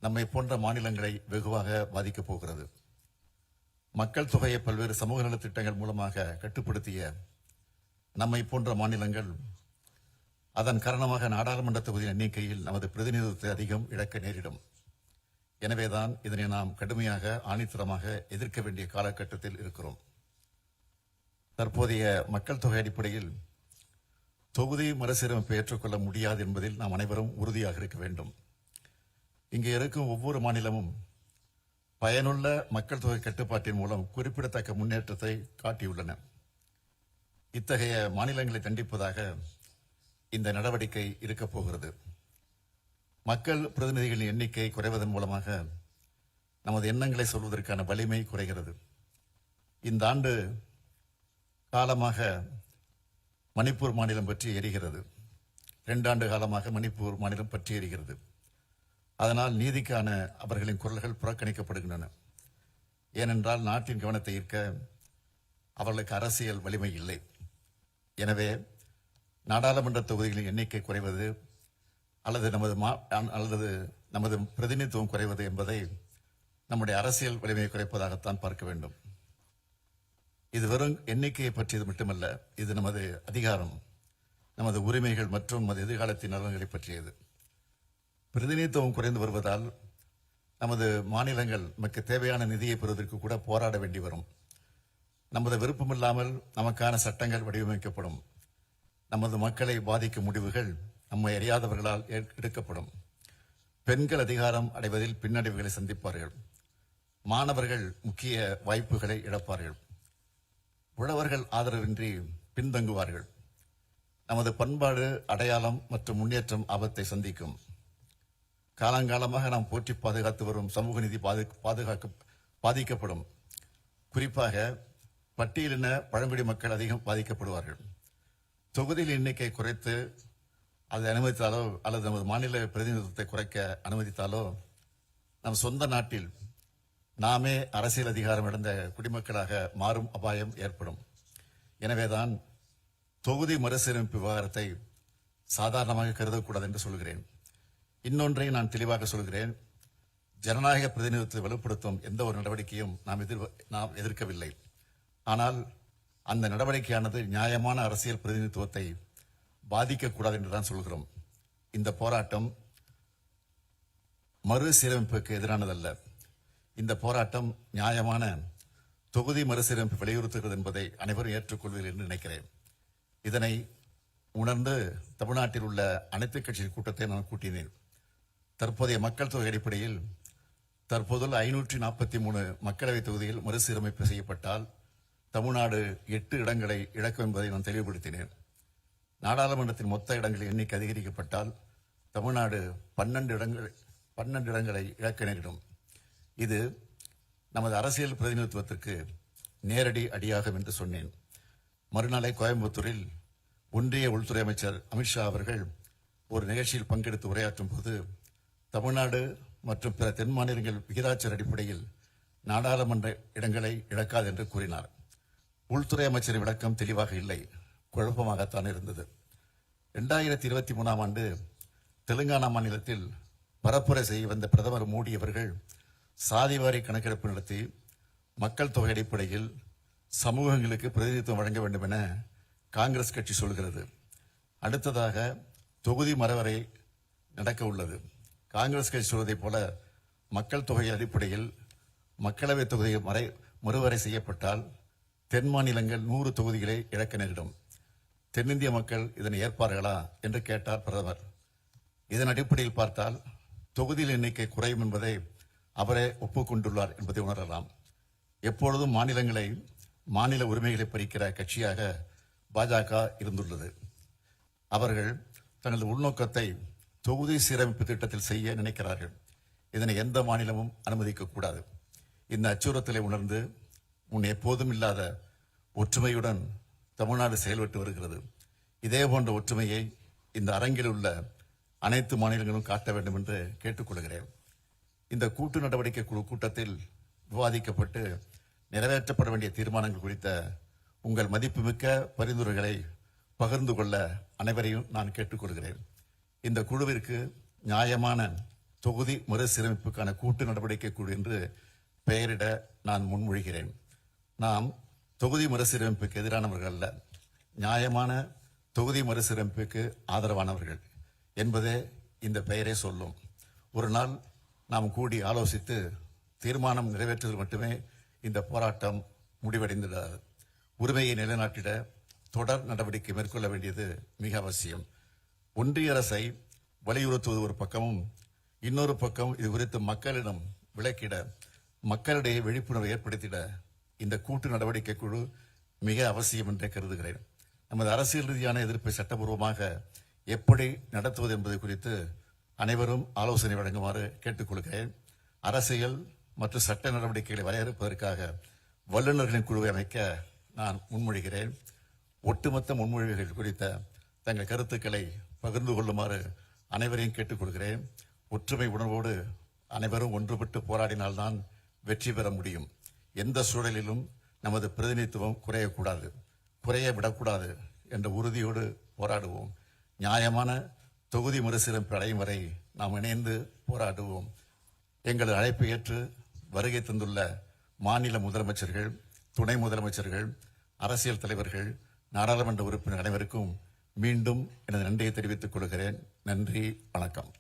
நம்மை போன்ற மாநிலங்களை வெகுவாக பாதிக்கப் போகிறது. மக்கள் தொகையை பல்வேறு சமூக நலத் திட்டங்கள் மூலமாக கட்டுப்படுத்திய நம்மை போன்ற மாநிலங்கள் அதன் காரணமாக நாடாளுமன்ற தொகுதியின் எண்ணிக்கையில் நமது பிரதிநிதித்துவத்தை அதிகம் இழக்க நேரிடும். எனவேதான் இதனை நாம் கடுமையாக ஆணித்தரமாக எதிர்க்க வேண்டிய காலகட்டத்தில் இருக்கிறோம். தற்போதைய மக்கள் தொகை அடிப்படையில் தொகுதி மறுசீரமைப்பை ஏற்றுக்கொள்ள முடியாது என்பதில் நாம் அனைவரும் உறுதியாக இருக்க வேண்டும். இங்கே இருக்கும் ஒவ்வொரு மாநிலமும் பயனுள்ள மக்கள் தொகை கட்டுப்பாட்டின் மூலம் குறிப்பிடத்தக்க முன்னேற்றத்தை காட்டியுள்ளன. இத்தகைய மாநிலங்களை தண்டிப்பதாக இந்த நடவடிக்கை இருக்கப் போகிறது. மக்கள் பிரதிநிதிகளின் எண்ணிக்கை குறைவதன் மூலமாக நமது எண்ணங்களை சொல்வதற்கான வலிமை குறைகிறது. இந்த ஆண்டு காலமாக மணிப்பூர் மாநிலம் பற்றி எரிகிறது. 2 ஆண்டு காலமாக மணிப்பூர் மாநிலம் பற்றி எரிகிறது. அதனால் நீதிக்கான அவர்களின் குரல்கள் புறக்கணிக்கப்படுகின்றன. ஏனென்றால் நாட்டின் கவனத்தை ஈர்க்க அவர்களுக்கு அரசியல் வலிமை இல்லை. எனவே நாடாளுமன்ற தொகுதிகளின் எண்ணிக்கை குறைவது அல்லது நமது பிரதிநிதித்துவம் குறைவது என்பதை நம்முடைய அரசியல் வலிமையை குறைப்பதாகத்தான் பார்க்க வேண்டும். இது வெறும் எண்ணிக்கையை பற்றியது மட்டுமல்ல, இது நமது அதிகாரம், நமது உரிமைகள் மற்றும் நமது எதிர்காலத்தின் நலன்களை பற்றியது. பிரதிநிதித்துவம் குறைந்து வருவதால் நமது மாநிலங்கள் நமக்கு தேவையான நிதியை பெறுவதற்கு கூட போராட வேண்டி வரும். நமது விருப்பமில்லாமல் நமக்கான சட்டங்கள் வடிவமைக்கப்படும். நமது மக்களை பாதிக்கும் முடிவுகள் நம்மை அறியாதவர்களால் எடுக்கப்படும். பெண்கள் அதிகாரம் அடைவதில் பின்னடைவுகளை சந்திப்பார்கள். மாணவர்கள் முக்கிய வாய்ப்புகளை இழப்பார்கள். உழவர்கள் ஆதரவின்றி பின்தங்குவார்கள். நமது பண்பாடு, அடையாளம் மற்றும் முன்னேற்றம் ஆபத்தை சந்திக்கும். காலங்காலமாக நாம் போற்றி பாதுகாத்து வரும் சமூக நீதி பாதிக்கப்படும். குறிப்பாக பட்டியலின பழங்குடி மக்கள் அதிகம் பாதிக்கப்படுவார்கள். தொகுதியில் எண்ணிக்கை குறைத்து அதை அனுமதித்தாலோ அல்லது நமது மாநில பிரதிநிதித்துவத்தை குறைக்க அனுமதித்தாலோ நம் சொந்த நாட்டில் நாமே அரசியல் அதிகாரம் இழந்த குடிமக்களாக மாறும் அபாயம் ஏற்படும். எனவேதான் தொகுதி மறுசீரமைப்பு விவகாரத்தை சாதாரணமாக கருதக்கூடாது என்று சொல்கிறேன். இன்னொன்றை நான் தெளிவாக சொல்கிறேன். ஜனநாயக பிரதிநிதித்துவத்தை வலுப்படுத்தும் எந்த ஒரு நடவடிக்கையும் நாம் எதிர்க்கவில்லை. ஆனால் அந்த நடவடிக்கையானது நியாயமான அரசியல் பிரதிநிதித்துவத்தை பாதிக்கக்கூடாது என்றுதான் சொல்கிறோம். இந்த போராட்டம் மறுசீரமைப்புக்கு எதிரானதல்ல. இந்த போராட்டம் நியாயமான தொகுதி மறுசீரமைப்பு வலியுறுத்துகிறது என்பதை அனைவரும் ஏற்றுக்கொள்வீர்கள் என்று நினைக்கிறேன். இதனை உணர்ந்து தமிழ்நாட்டில் உள்ள அனைத்து கட்சி கூட்டத்தை நான் கூட்டினேன். தற்போதைய மக்கள் தொகை அடிப்படையில் தற்போதுள்ள 543 மக்களவைத் தொகுதியில் மறுசீரமைப்பு செய்யப்பட்டால் தமிழ்நாடு 8 இடங்களை இழக்கும் என்பதை நான் தெளிவுபடுத்தினேன். நாடாளுமன்றத்தின் மொத்த இடங்களின் எண்ணிக்கை அதிகரிக்கப்பட்டால் தமிழ்நாடு 12 இடங்களை இழக்க நேரிடும். இது நமது அரசியல் பிரதிநிதித்துவத்திற்கு நேரடி அடியாகும் என்று சொன்னேன். மறுநாளை கோயம்புத்தூரில் ஒன்றிய உள்துறை அமைச்சர் அமித்ஷா அவர்கள் ஒரு நிகழ்ச்சியில் பங்கெடுத்து உரையாற்றும் போது தமிழ்நாடு மற்றும் பிற தென் மாநிலங்கள் விகிதாச்சார அடிப்படையில் நாடாளுமன்ற இடங்களை இழக்காது என்று கூறினார். உள்துறை அமைச்சரின் விளக்கம் தெளிவாக இல்லை, குழப்பமாகத்தான் இருந்தது. 2023ஆம் ஆண்டு தெலுங்கானா மாநிலத்தில் பரப்புரை செய்ய வந்த பிரதமர் மோடி அவர்கள் சாதிவாரி கணக்கெடுப்பு நடத்தி மக்கள் தொகை அடிப்படையில் சமூகங்களுக்கு பிரதிநிதித்துவம் வழங்க வேண்டும் என காங்கிரஸ் கட்சி சொல்கிறது. அடுத்ததாக தொகுதி மறுவரை நடக்க உள்ளது. காங்கிரஸ் கட்சி சொல்வதைப் போல மக்கள் தொகை அடிப்படையில் மக்களவைத் தொகுதியை மறுவரை செய்யப்பட்டால் தென் மாநிலங்கள் 100 தொகுதிகளை இழக்க நேரிடும். தென்னிந்திய மக்கள் இதனை ஏற்பார்களா என்று கேட்டார் பிரதமர். இதன் அடிப்படையில் பார்த்தால் தொகுதியில் எண்ணிக்கை குறையும் என்பதை அவரே ஒப்புக்கொண்டுள்ளார் என்பதை உணரலாம். எப்பொழுதும் மாநில உரிமைகளை பறிக்கிற கட்சியாக பாஜக இருந்துள்ளது. அவர்கள் தனது உள்நோக்கத்தை தொகுதி சீரமைப்பு திட்டத்தில் செய்ய நினைக்கிறார்கள். இதனை எந்த மாநிலமும் அனுமதிக்கக்கூடாது. இந்த அச்சுறுத்தலை உணர்ந்து முன் எப்போதும் இல்லாத ஒற்றுமையுடன் தமிழ்நாடு செயல்பட்டு வருகிறது. இதே போன்ற ஒற்றுமையை இந்த அரங்கில் உள்ள அனைத்து மாநிலங்களும் காட்ட வேண்டும் என்று கேட்டுக்கொள்கிறேன். இந்த கூட்டு நடவடிக்கை குழு கூட்டத்தில் விவாதிக்கப்பட்டு நிறைவேற்றப்பட வேண்டிய தீர்மானங்கள் குறித்த உங்கள் மதிப்புமிக்க பரிந்துரைகளை பகிர்ந்து கொள்ள அனைவரையும் நான் கேட்டுக்கொள்கிறேன். இந்த குழுவிற்கு நியாயமான தொகுதி மறுசீரமைப்புக்கான கூட்டு நடவடிக்கை குழு என்று பெயரிட நான் முன்மொழிகிறேன். நாம் தொகுதி மறுசீரமைப்புக்கு எதிரானவர்கள் அல்ல, நியாயமான தொகுதி மறுசீரமைப்புக்கு ஆதரவானவர்கள் என்பதே இந்த பெயரே சொல்லும். ஒரு நாள் நாம் கூடி ஆலோசித்து தீர்மானம் நிறைவேற்றுவதில் மட்டுமே இந்த போராட்டம் முடிவடைந்துள்ளது. உரிமையை நிலைநாட்டிட தொடர் நடவடிக்கை மேற்கொள்ள வேண்டியது மிக அவசியம். ஒன்றிய அரசை வலியுறுத்துவது ஒரு பக்கமும், இன்னொரு பக்கம் இது குறித்து மக்களிடம் விளக்கிட, மக்களிடையே விழிப்புணர்வை ஏற்படுத்திட இந்த கூட்டு நடவடிக்கை குழு மிக அவசியம் என்றே கருதுகிறேன். நமது அரசியல் ரீதியான எதிர்ப்பை சட்டபூர்வமாக எப்படி நடத்துவது என்பது குறித்து அனைவரும் ஆலோசனை வழங்குமாறு கேட்டுக்கொள்கிறேன். அரசியல் மற்றும் சட்ட நடவடிக்கைகளை வரையறுப்பதற்காக வல்லுநர்களின் குழுவை அமைக்க நான் முன்மொழிகிறேன். ஒட்டுமொத்த முன்மொழிவுகள் குறித்த தங்கள் கருத்துக்களை பகிர்ந்து கொள்ளுமாறு அனைவரையும் கேட்டுக்கொள்கிறேன். ஒற்றுமை உணர்வோடு அனைவரும் ஒன்றுபட்டு போராடினால்தான் வெற்றி பெற முடியும். எந்த சூழலிலும் நமது பிரதிநிதித்துவம் குறையக்கூடாது, குறைய விடக்கூடாது என்ற உறுதியோடு போராடுவோம். நியாயமான தொகுதி மறுசீரமைப்பு அடையும் வரை நாம் இணைந்து போராடுவோம். எங்களது அழைப்பை ஏற்று வருகை தந்துள்ள மாநில முதலமைச்சர்கள், துணை முதலமைச்சர்கள், அரசியல் தலைவர்கள், நாடாளுமன்ற உறுப்பினர் அனைவருக்கும் மீண்டும் எனது நன்றியை தெரிவித்துக் கொள்கிறேன். நன்றி, வணக்கம்.